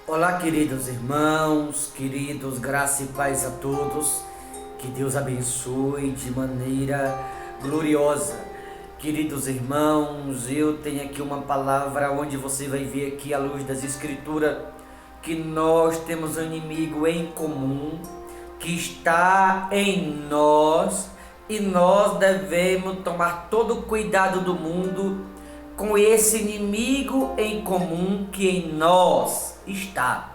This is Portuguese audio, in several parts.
Olá, queridos irmãos, queridos, graça e paz a todos. Que Deus abençoe de maneira gloriosa. Queridos irmãos, eu tenho aqui uma palavra onde você vai ver aqui à luz das Escrituras que nós temos um inimigo em comum que está em nós e nós devemos tomar todo o cuidado do mundo com esse inimigo em comum que em nós está.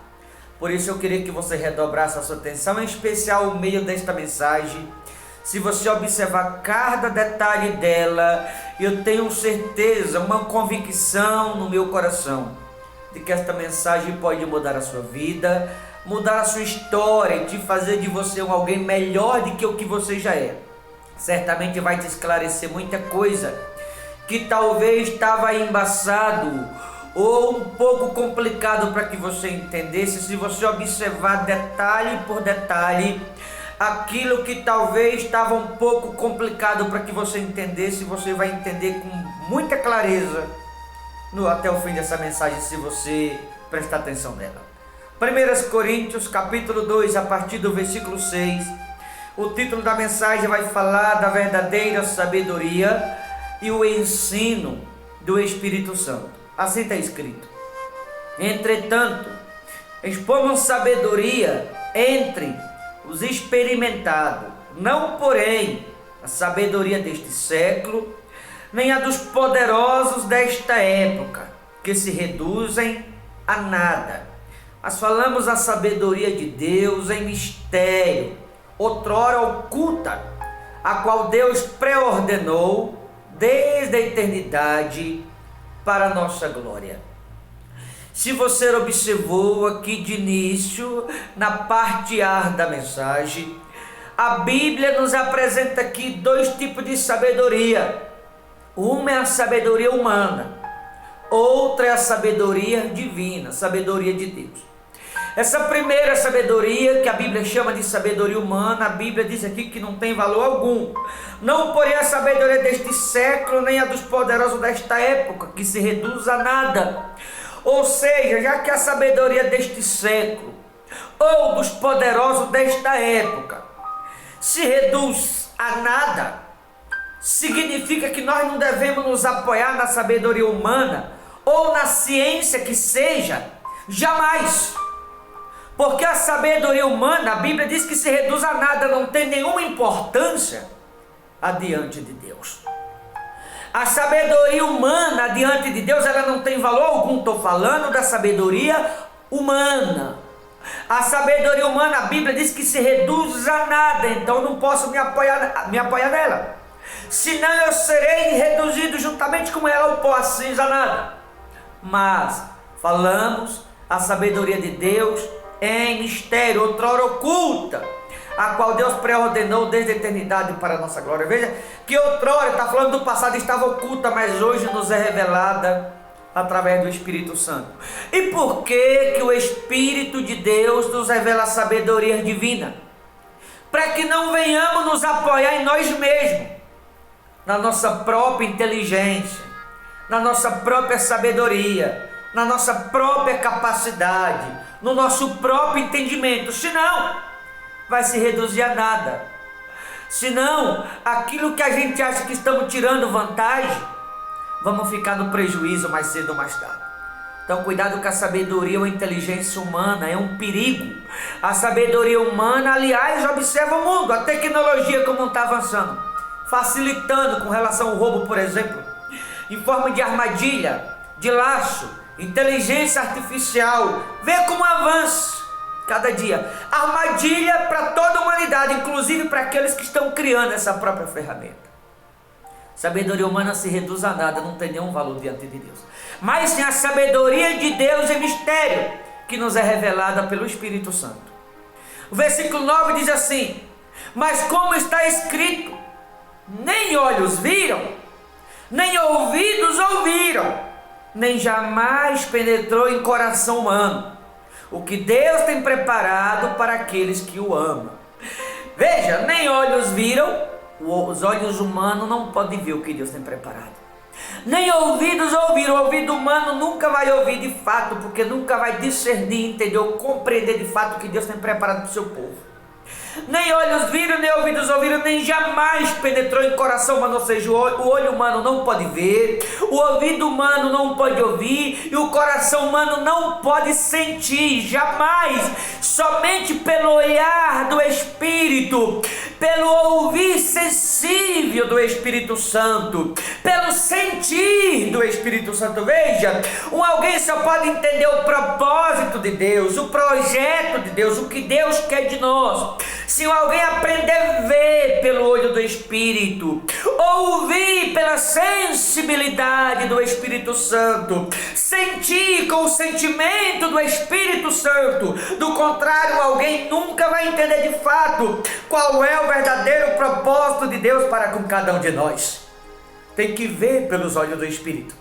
Por isso eu queria que você redobrasse a sua atenção, em especial no meio desta mensagem. Se você observar cada detalhe dela, eu tenho certeza, uma convicção no meu coração, de que esta mensagem pode mudar a sua vida, mudar a sua história, te fazer de você alguém melhor do que o que você já é. Certamente vai te esclarecer muita coisa que talvez estava embaçado ou um pouco complicado para que você entendesse. Se você observar detalhe por detalhe, aquilo que talvez estava um pouco complicado para que você entendesse, você vai entender com muita clareza até o fim dessa mensagem, se você prestar atenção nela. 1 Coríntios capítulo 2, a partir do versículo 6, o título da mensagem vai falar da verdadeira sabedoria e o ensino do Espírito Santo. Assim está escrito: entretanto, expomos sabedoria entre os experimentados, não porém a sabedoria deste século, nem a dos poderosos desta época, que se reduzem a nada. Mas falamos a sabedoria de Deus em mistério, outrora oculta, a qual Deus preordenou desde a eternidade para a nossa glória. Se você observou aqui de início, na parte A da mensagem, a Bíblia nos apresenta aqui dois tipos de sabedoria. Uma é a sabedoria humana, outra é a sabedoria divina, sabedoria de Deus. Essa primeira sabedoria, que a Bíblia chama de sabedoria humana, a Bíblia diz aqui que não tem valor algum. Não porém a sabedoria deste século, nem a dos poderosos desta época, que se reduz a nada. Ou seja, já que a sabedoria deste século, ou dos poderosos desta época, se reduz a nada, significa que nós não devemos nos apoiar na sabedoria humana, ou na ciência que seja, jamais. Porque a sabedoria humana, a Bíblia diz que se reduz a nada, não tem nenhuma importância adiante de Deus. A sabedoria humana diante de Deus, ela não tem valor algum. Estou falando da sabedoria humana. A sabedoria humana, a Bíblia diz que se reduz a nada, então não posso me apoiar nela. Senão eu serei reduzido juntamente com ela ao pó, assim a nada. Mas falamos a sabedoria de Deus em mistério, outrora oculta, a qual Deus preordenou desde a eternidade para a nossa glória. Veja que outrora, está falando do passado, estava oculta, mas hoje nos é revelada através do Espírito Santo. E por que o Espírito de Deus nos revela a sabedoria divina? Para que não venhamos nos apoiar em nós mesmos, na nossa própria inteligência, na nossa própria sabedoria, na nossa própria capacidade, no nosso próprio entendimento. Senão vai se reduzir a nada. Senão aquilo que a gente acha que estamos tirando vantagem, vamos ficar no prejuízo mais cedo ou mais tarde. Então cuidado com a sabedoria ou a inteligência humana, é um perigo. A sabedoria humana, aliás, observa o mundo, a tecnologia como está avançando, facilitando com relação ao roubo, por exemplo, em forma de armadilha, de laço, inteligência artificial. Vê como avança cada dia. Armadilha para toda a humanidade, inclusive para aqueles que estão criando essa própria ferramenta. Sabedoria humana se reduz a nada, não tem nenhum valor diante de Deus. Mas sim a sabedoria de Deus é mistério, que nos é revelada pelo Espírito Santo. O versículo 9 diz assim: mas como está escrito, nem olhos viram, nem ouvidos ouviram, nem jamais penetrou em coração humano o que Deus tem preparado para aqueles que o amam. Veja, nem olhos viram, os olhos humanos não podem ver o que Deus tem preparado. nem ouvidos ouviram. O ouvido humano nunca vai ouvir de fato, porque nunca vai discernir, entender ou compreender de fato o que Deus tem preparado para o seu povo. Nem olhos viram, nem ouvidos ouviram, nem jamais penetrou em coração humano. Ou seja, o olho humano não pode ver, o ouvido humano não pode ouvir, e o coração humano não pode sentir, jamais. Somente pelo olhar do Espírito, pelo ouvir sensível do Espírito Santo, pelo sentir do Espírito Santo. Veja, alguém só pode entender o propósito de Deus, o projeto de Deus, o que Deus quer de nós, se alguém aprender a ver pelo olho do Espírito, ouvir pela sensibilidade do Espírito Santo, sentir com o sentimento do Espírito Santo. Do contrário, alguém nunca vai entender de fato qual é o verdadeiro propósito de Deus para com cada um de nós. Tem que ver pelos olhos do Espírito,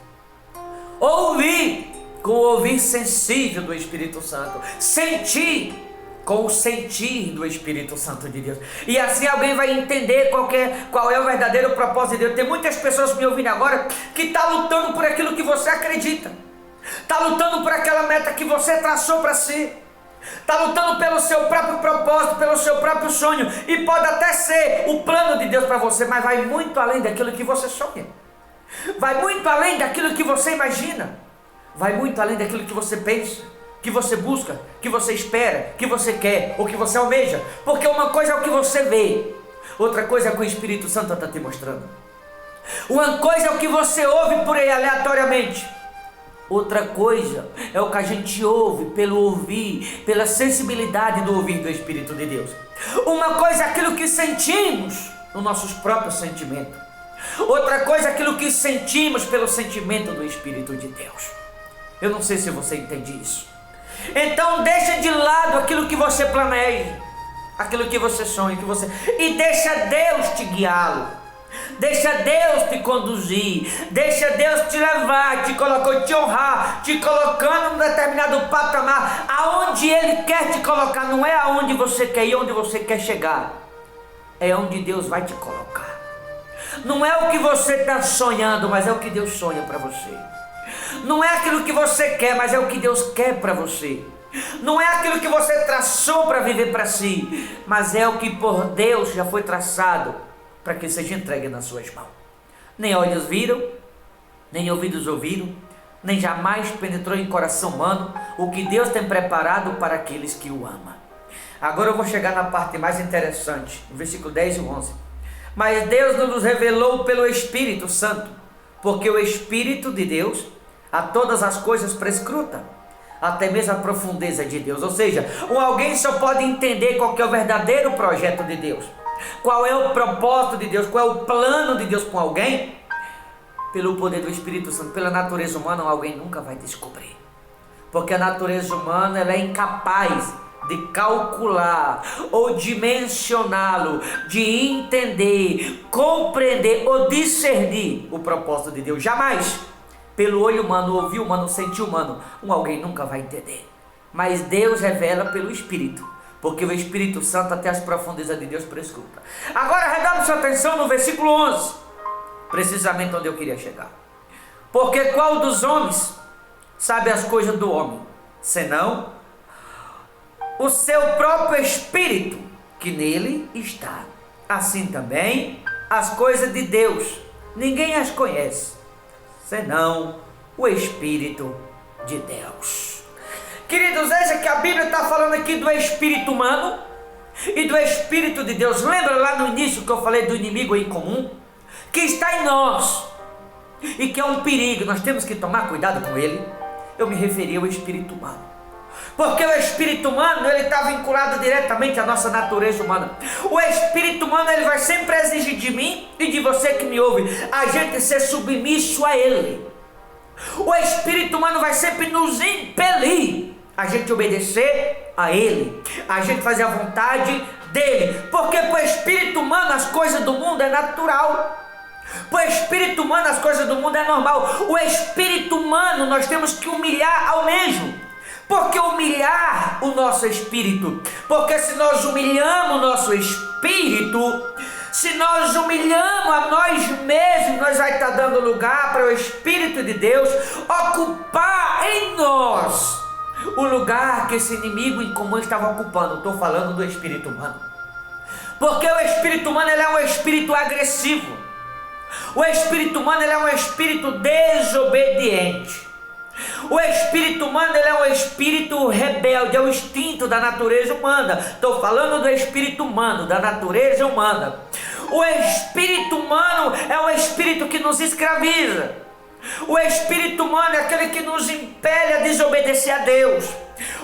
ouvir com o ouvir sensível do Espírito Santo, sentir com o sentir do Espírito Santo de Deus. E assim alguém vai entender qual é o verdadeiro propósito de Deus. Tem muitas pessoas me ouvindo agora que estão lutando por aquilo que você acredita, está lutando por aquela meta que você traçou para si, está lutando pelo seu próprio propósito, pelo seu próprio sonho, e pode até ser o plano de Deus para você, mas vai muito além daquilo que você sonha, vai muito além daquilo que você imagina, vai muito além daquilo que você pensa, que você busca, que você espera, que você quer ou que você almeja. Porque uma coisa é o que você vê, outra coisa é o que o Espírito Santo está te mostrando. Uma coisa é o que você ouve por aí aleatoriamente, outra coisa é o que a gente ouve pelo ouvir, pela sensibilidade do ouvir do Espírito de Deus. Uma coisa é aquilo que sentimos nos nossos próprios sentimentos, outra coisa é aquilo que sentimos pelo sentimento do Espírito de Deus. Eu não sei se você entende isso. Então deixa de lado aquilo que você planeja, aquilo que você sonha, e deixa Deus te guiá-lo, deixa Deus te conduzir, deixa Deus te levar, te honrar, te colocando num determinado patamar, aonde Ele quer te colocar. Não é aonde você quer ir, onde você quer chegar, é onde Deus vai te colocar. Não é o que você está sonhando, mas é o que Deus sonha para você. Não é aquilo que você quer, mas é o que Deus quer para você. Não é aquilo que você traçou para viver para si, mas é o que por Deus já foi traçado para que seja entregue nas suas mãos. Nem olhos viram, nem ouvidos ouviram, nem jamais penetrou em coração humano o que Deus tem preparado para aqueles que o amam. Agora eu vou chegar na parte mais interessante, no versículo 10 e 11. Mas Deus nos revelou pelo Espírito Santo, porque o Espírito de Deus a todas as coisas prescruta, até mesmo a profundeza de Deus. Ou seja, alguém só pode entender qual que é o verdadeiro projeto de Deus, qual é o propósito de Deus, qual é o plano de Deus com alguém, pelo poder do Espírito Santo. Pela natureza humana alguém nunca vai descobrir, porque a natureza humana ela é incapaz de calcular ou dimensioná-lo, de entender, compreender ou discernir o propósito de Deus. Jamais. Pelo olho humano, ouvir humano, sentir humano, alguém nunca vai entender. Mas Deus revela pelo Espírito, porque o Espírito Santo até as profundezas de Deus prescruta. Agora redobre sua atenção no versículo 11, precisamente onde eu queria chegar. Porque qual dos homens sabe as coisas do homem, senão o seu próprio Espírito que nele está? Assim também as coisas de Deus, ninguém as conhece, senão o Espírito de Deus. Queridos, veja que a Bíblia está falando aqui do espírito humano e do Espírito de Deus. Lembra lá no início que eu falei do inimigo em comum, que está em nós e que é um perigo, nós temos que tomar cuidado com ele? Eu me referi ao espírito humano, porque o espírito humano ele está vinculado diretamente à nossa natureza humana. O espírito humano ele vai sempre exigir de mim e de você que me ouve a gente ser submisso a ele. O espírito humano vai sempre nos impelir a gente obedecer a ele, a gente fazer a vontade dele, porque para o espírito humano as coisas do mundo é natural. Para o espírito humano as coisas do mundo é normal. O espírito humano nós temos que humilhar ao mesmo. Porque humilhar o nosso espírito, porque se nós humilhamos o nosso espírito, Se nós humilhamos a nós mesmos, nós vai estar dando lugar para o Espírito de Deus ocupar em nós o lugar que esse inimigo em comum estava ocupando. Estou falando do espírito humano. Porque o espírito humano ele é um espírito agressivo. O espírito humano ele é um espírito desobediente. O espírito humano ele é um espírito rebelde, é o instinto da natureza humana. Estou falando do espírito humano, da natureza humana. O espírito humano é um espírito que nos escraviza. O espírito humano é aquele que nos impele a desobedecer a Deus.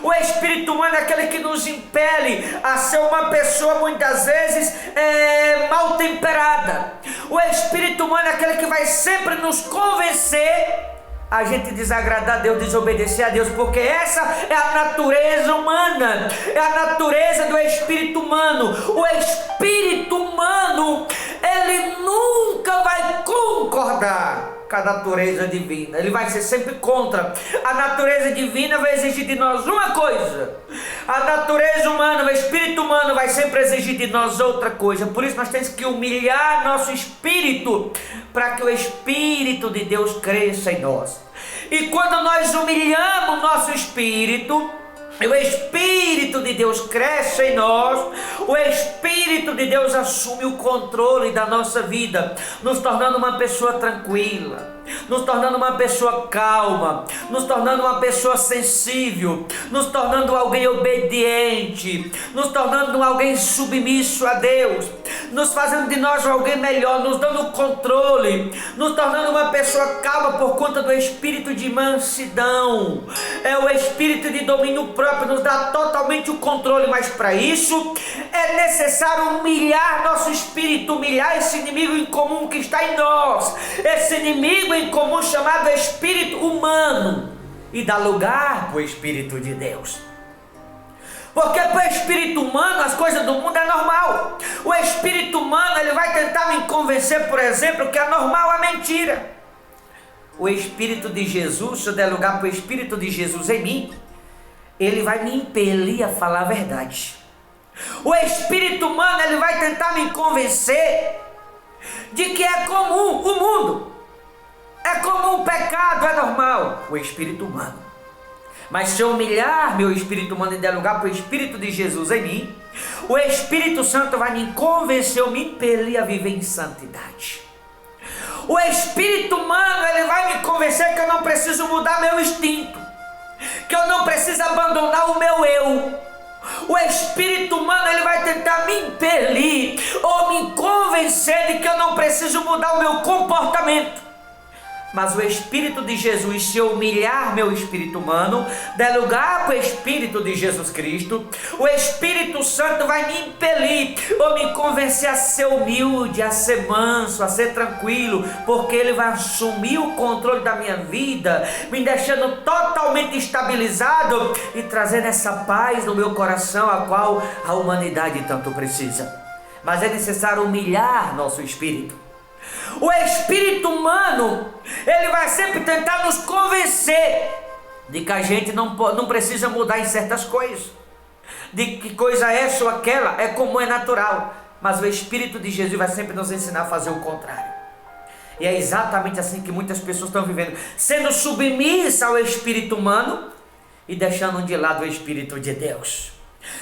O espírito humano é aquele que nos impele a ser uma pessoa muitas vezes mal temperada. O espírito humano é aquele que vai sempre nos convencer a gente desagradar a Deus, desobedecer a Deus, porque essa é a natureza humana, é a natureza do espírito humano. O espírito humano, ele nunca vai concordar com a natureza divina, ele vai ser sempre contra. A natureza divina vai exigir de nós uma coisa, a natureza humana, o espírito humano vai sempre exigir de nós outra coisa. Por isso nós temos que humilhar nosso espírito, para que o Espírito de Deus cresça em nós. E quando nós humilhamos nosso espírito, o Espírito de Deus cresce em nós, o Espírito de Deus assume o controle da nossa vida, nos tornando uma pessoa tranquila, nos tornando uma pessoa calma, nos tornando uma pessoa sensível, nos tornando alguém obediente, nos tornando alguém submisso a Deus, nos fazendo de nós alguém melhor, nos dando controle, nos tornando uma pessoa calma por conta do espírito de mansidão. É o espírito de domínio próprio, nos dá totalmente o controle, mas para isso é necessário humilhar nosso espírito, humilhar esse inimigo em comum que está em nós, esse inimigo em comum chamado espírito humano, e dar lugar para o Espírito de Deus. Porque para o espírito humano as coisas do mundo é normal. O espírito humano ele vai tentar me convencer, por exemplo, que é normal a mentira. O Espírito de Jesus, se eu der lugar para o Espírito de Jesus em mim, ele vai me impelir a falar a verdade. O espírito humano ele vai tentar me convencer de que é comum o mundo, é comum o pecado, é normal. O espírito humano. Mas se eu humilhar meu espírito humano e der lugar para o Espírito de Jesus em mim, o Espírito Santo vai me convencer, eu me impelir a viver em santidade. O espírito humano ele vai me convencer que eu não preciso mudar meu instinto, que eu não preciso abandonar o meu eu. O espírito humano ele vai tentar me impelir ou me convencer de que eu não preciso mudar o meu comportamento. Mas o Espírito de Jesus, se eu humilhar meu espírito humano, der lugar para o Espírito de Jesus Cristo, o Espírito Santo vai me impelir ou me convencer a ser humilde, a ser manso, a ser tranquilo, porque ele vai assumir o controle da minha vida, me deixando totalmente estabilizado e trazendo essa paz no meu coração, a qual a humanidade tanto precisa. Mas é necessário humilhar nosso espírito. O espírito humano, ele vai sempre tentar nos convencer de que a gente não precisa mudar em certas coisas, de que coisa essa ou aquela é comum, é natural. Mas o Espírito de Jesus vai sempre nos ensinar a fazer o contrário. E é exatamente assim que muitas pessoas estão vivendo, sendo submissas ao espírito humano e deixando de lado o Espírito de Deus,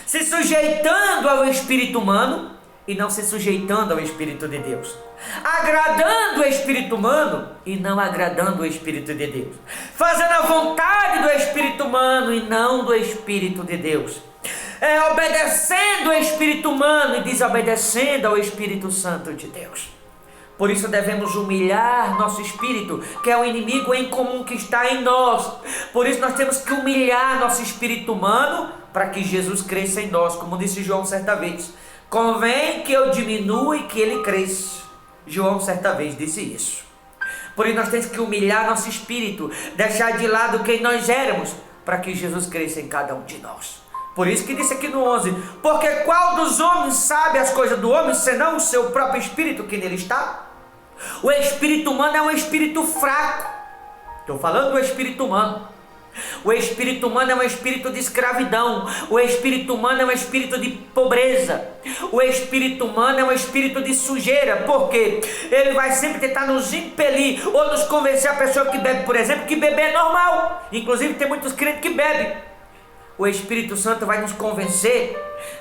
se sujeitando ao espírito humano e não se sujeitando ao Espírito de Deus, agradando o espírito humano e não agradando o Espírito de Deus, fazendo a vontade do espírito humano e não do Espírito de Deus, obedecendo o espírito humano e desobedecendo ao Espírito Santo de Deus. Por isso devemos humilhar nosso espírito, que é o inimigo em comum que está em nós. Por isso nós temos que humilhar nosso espírito humano para que Jesus cresça em nós, como disse João certa vez: convém que eu diminua e que ele cresça. João certa vez disse isso. Por isso nós temos que humilhar nosso espírito, deixar de lado quem nós éramos, para que Jesus cresça em cada um de nós. Por isso que disse aqui no 11: porque qual dos homens sabe as coisas do homem, senão o seu próprio espírito que nele está? O espírito humano é um espírito fraco. Estou falando do espírito humano. O espírito humano é um espírito de escravidão. O espírito humano é um espírito de pobreza. O espírito humano é um espírito de sujeira. Por quê? Ele vai sempre tentar nos impelir ou nos convencer, a pessoa que bebe, por exemplo, que beber é normal. Inclusive tem muitos crentes que bebem. O Espírito Santo vai nos convencer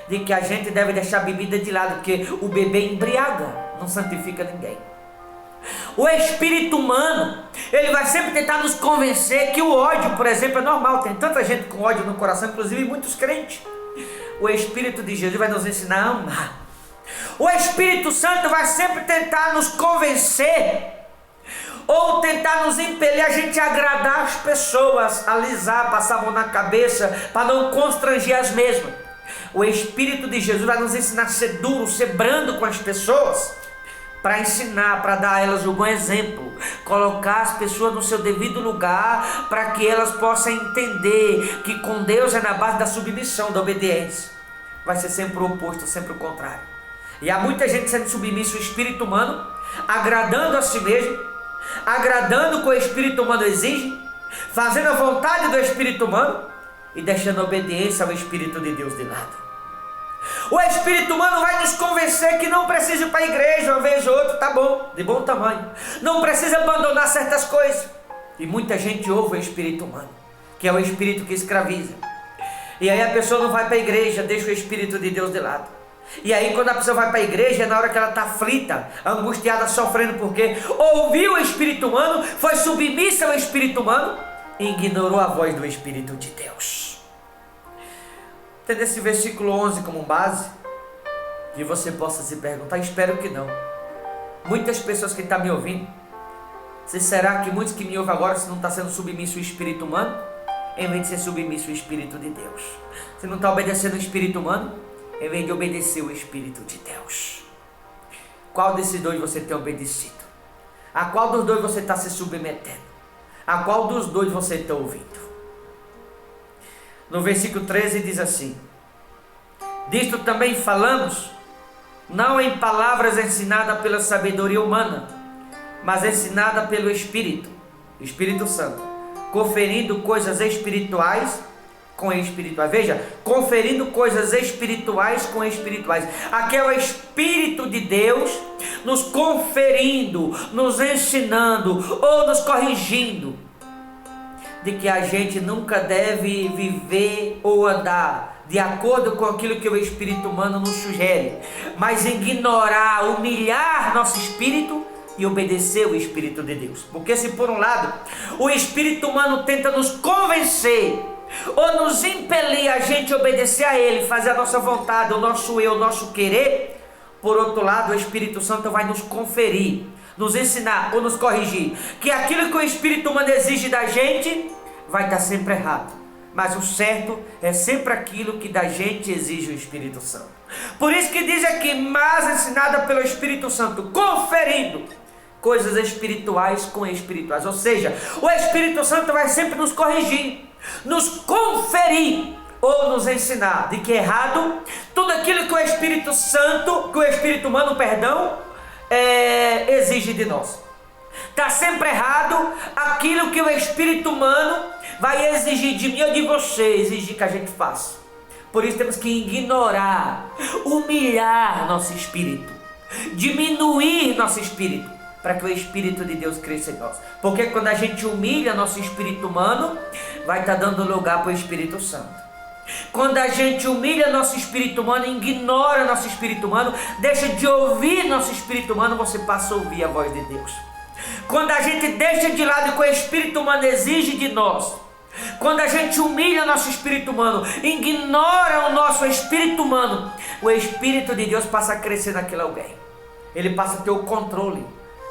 de que a gente deve deixar a bebida de lado, porque o beber embriaga, não santifica ninguém. O espírito humano, ele vai sempre tentar nos convencer que o ódio, por exemplo, é normal. Tem tanta gente com ódio no coração, inclusive muitos crentes. O Espírito de Jesus vai nos ensinar a amar. O Espírito Santo vai sempre tentar nos convencer ou tentar nos impelir a gente a agradar as pessoas, alisar, passar a mão na cabeça para não constranger as mesmas. O Espírito de Jesus vai nos ensinar a ser duro, ser brando com as pessoas, para ensinar, para dar a elas um bom exemplo, colocar as pessoas no seu devido lugar, para que elas possam entender que com Deus é na base da submissão, da obediência. Vai ser sempre o oposto, sempre o contrário. E há muita gente sendo submissa ao espírito humano, agradando a si mesmo, agradando o que o espírito humano exige, fazendo a vontade do espírito humano e deixando a obediência ao Espírito de Deus de lado. O espírito humano vai nos convencer que não precisa ir para a igreja uma vez ou outra, tá bom, de bom tamanho. Não precisa abandonar certas coisas. E muita gente ouve o espírito humano, que é o espírito que escraviza. E aí a pessoa não vai para a igreja, deixa o Espírito de Deus de lado. E aí quando a pessoa vai para a igreja, é na hora que ela está aflita, angustiada, sofrendo, porque ouviu o espírito humano, foi submissa ao espírito humano e ignorou a voz do Espírito de Deus. Tendo esse versículo 11 como base, que você possa se perguntar, espero que não. Muitas pessoas que estão me ouvindo, será que muitos que me ouvem agora, se não está sendo submisso ao espírito humano, em vez de ser submisso ao Espírito de Deus? Você não está obedecendo o espírito humano, em vez de obedecer o Espírito de Deus? Qual desses dois você tem obedecido? A qual dos dois você está se submetendo? A qual dos dois você está ouvindo? No versículo 13 diz assim: disto também falamos, não em palavras ensinadas pela sabedoria humana, mas ensinada pelo Espírito, Espírito Santo, conferindo coisas espirituais com espirituais. Veja, conferindo coisas espirituais com espirituais. Aqui é o Espírito de Deus nos conferindo, nos ensinando ou nos corrigindo de que a gente nunca deve viver ou andar de acordo com aquilo que o espírito humano nos sugere, mas ignorar, humilhar nosso espírito e obedecer o Espírito de Deus. Porque se por um lado o espírito humano tenta nos convencer ou nos impelir a gente obedecer a ele, fazer a nossa vontade, o nosso eu, o nosso querer, por outro lado o Espírito Santo vai nos conferir, nos ensinar ou nos corrigir que aquilo que o espírito humano exige da gente vai estar sempre errado, mas o certo é sempre aquilo que da gente exige o Espírito Santo. Por isso que diz aqui, mas ensinada pelo Espírito Santo, conferindo coisas espirituais com espirituais. Ou seja, o Espírito Santo vai sempre nos corrigir, nos conferir ou nos ensinar de que é errado tudo aquilo que o Espírito Santo, que o Espírito humano, exige de nós. Está sempre errado aquilo que o espírito humano vai exigir de mim ou de você, exigir que a gente faça. Por isso temos que ignorar, humilhar nosso espírito, diminuir nosso espírito, para que o Espírito de Deus cresça em nós. Porque quando a gente humilha nosso espírito humano, vai estar dando lugar para o Espírito Santo. Quando a gente humilha nosso espírito humano, ignora nosso espírito humano, deixa de ouvir nosso espírito humano, você passa a ouvir a voz de Deus. Quando a gente deixa de lado o que o espírito humano exige de nós, quando a gente humilha nosso espírito humano, ignora o nosso espírito humano, o Espírito de Deus passa a crescer naquele alguém. Ele passa a ter o controle,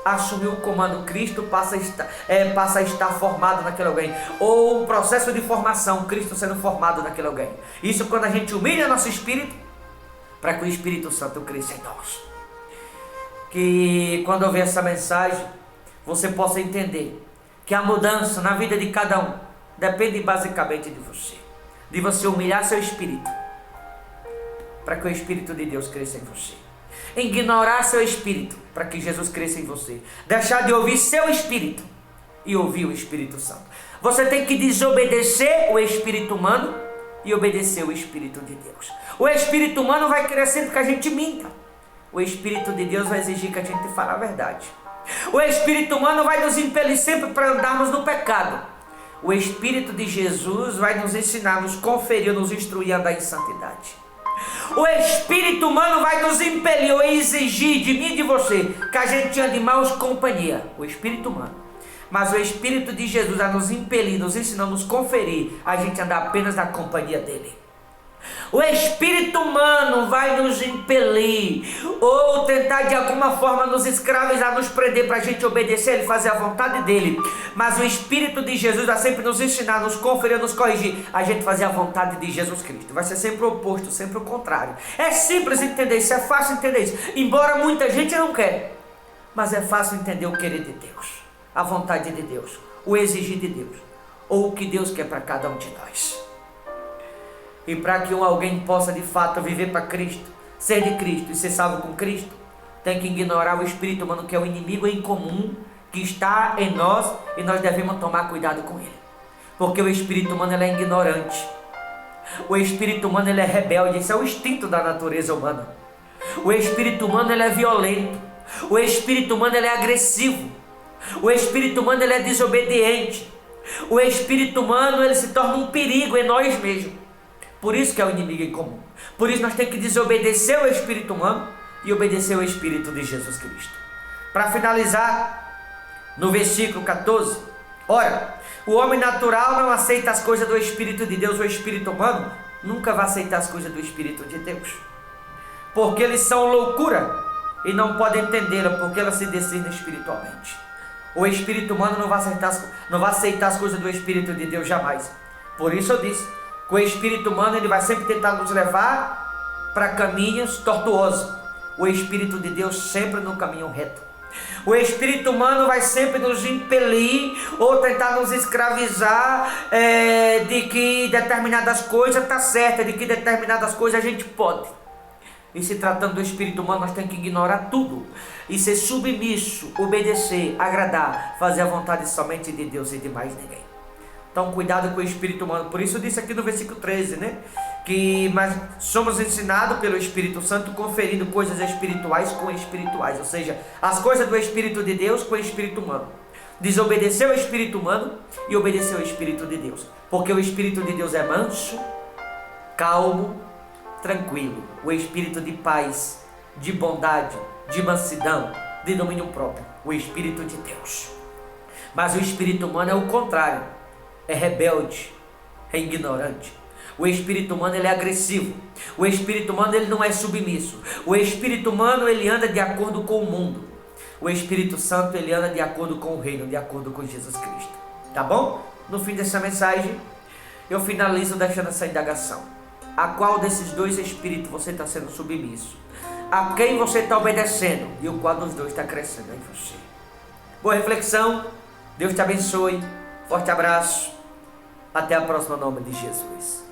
assumir o comando. Cristo passa a estar formado naquele alguém, ou um processo de formação, Cristo sendo formado naquele alguém. Isso quando a gente humilha nosso espírito, para que o Espírito Santo cresça em nós. Que quando ouvir essa mensagem, você possa entender que a mudança na vida de cada um depende basicamente de você humilhar seu espírito, para que o Espírito de Deus cresça em você. Ignorar seu espírito, para que Jesus cresça em você. Deixar de ouvir seu espírito, e ouvir o Espírito Santo. Você tem que desobedecer o espírito humano e obedecer o Espírito de Deus. O espírito humano vai querer sempre que a gente minta. O Espírito de Deus vai exigir que a gente fale a verdade. O espírito humano vai nos impelir sempre para andarmos no pecado. O Espírito de Jesus vai nos ensinar, nos conferir, nos instruir a andar em santidade. O espírito humano vai nos impelir ou exigir de mim e de você que a gente ande em maus companhia. O espírito humano. Mas o Espírito de Jesus vai nos impelir, nos ensinar, nos conferir a gente andar apenas na companhia dele. O espírito humano vai nos impelir ou tentar de alguma forma nos escravizar, nos prender para a gente obedecer ele, fazer a vontade dele. Mas o Espírito de Jesus vai sempre nos ensinar, nos conferir, nos corrigir a gente fazer a vontade de Jesus Cristo. Vai ser sempre o oposto, sempre o contrário. É simples entender isso, é fácil entender isso, embora muita gente não quer. Mas é fácil entender o querer de Deus, a vontade de Deus, o exigir de Deus, ou o que Deus quer para cada um de nós. E para que alguém possa de fato viver para Cristo, ser de Cristo e ser salvo com Cristo, tem que ignorar o espírito humano, que é o inimigo em comum que está em nós, e nós devemos tomar cuidado com ele. Porque o espírito humano ele é ignorante. O espírito humano ele é rebelde, esse é o instinto da natureza humana. O espírito humano ele é violento. O espírito humano ele é agressivo. O espírito humano ele é desobediente. O espírito humano ele se torna um perigo em nós mesmos. Por isso que é o inimigo em comum. Por isso nós temos que desobedecer o espírito humano e obedecer o Espírito de Jesus Cristo. Para finalizar, no versículo 14, ora, o homem natural não aceita as coisas do Espírito de Deus. O espírito humano nunca vai aceitar as coisas do Espírito de Deus, porque eles são loucura e não podem entendê-la, porque elas se discernem espiritualmente. O espírito humano não vai aceitar as coisas do Espírito de Deus jamais. Por isso eu disse, o espírito humano ele vai sempre tentar nos levar para caminhos tortuosos. O Espírito de Deus sempre no caminho reto. O espírito humano vai sempre nos impelir ou tentar nos escravizar de que determinadas coisas está certa, de que determinadas coisas a gente pode. E se tratando do espírito humano, nós temos que ignorar tudo e ser submisso, obedecer, agradar, fazer a vontade somente de Deus e de mais ninguém. Então cuidado com o espírito humano. Por isso eu disse aqui no versículo 13, mas somos ensinados pelo Espírito Santo, conferindo coisas espirituais com espirituais, ou seja, as coisas do Espírito de Deus com o espírito humano. Desobedecer o espírito humano e obedecer o Espírito de Deus, porque o Espírito de Deus é manso, calmo, tranquilo. O espírito de paz, de bondade, de mansidão, de domínio próprio, o Espírito de Deus. Mas o espírito humano é o contrário. É rebelde, é ignorante. O espírito humano ele é agressivo. O espírito humano ele não é submisso. O espírito humano ele anda de acordo com o mundo. O Espírito Santo ele anda de acordo com o reino, de acordo com Jesus Cristo. Tá bom? No fim dessa mensagem, eu finalizo deixando essa indagação. A qual desses dois espíritos você está sendo submisso? A quem você está obedecendo? E o qual dos dois está crescendo em você? Boa reflexão. Deus te abençoe. Forte abraço. Até a próxima, em nome de Jesus.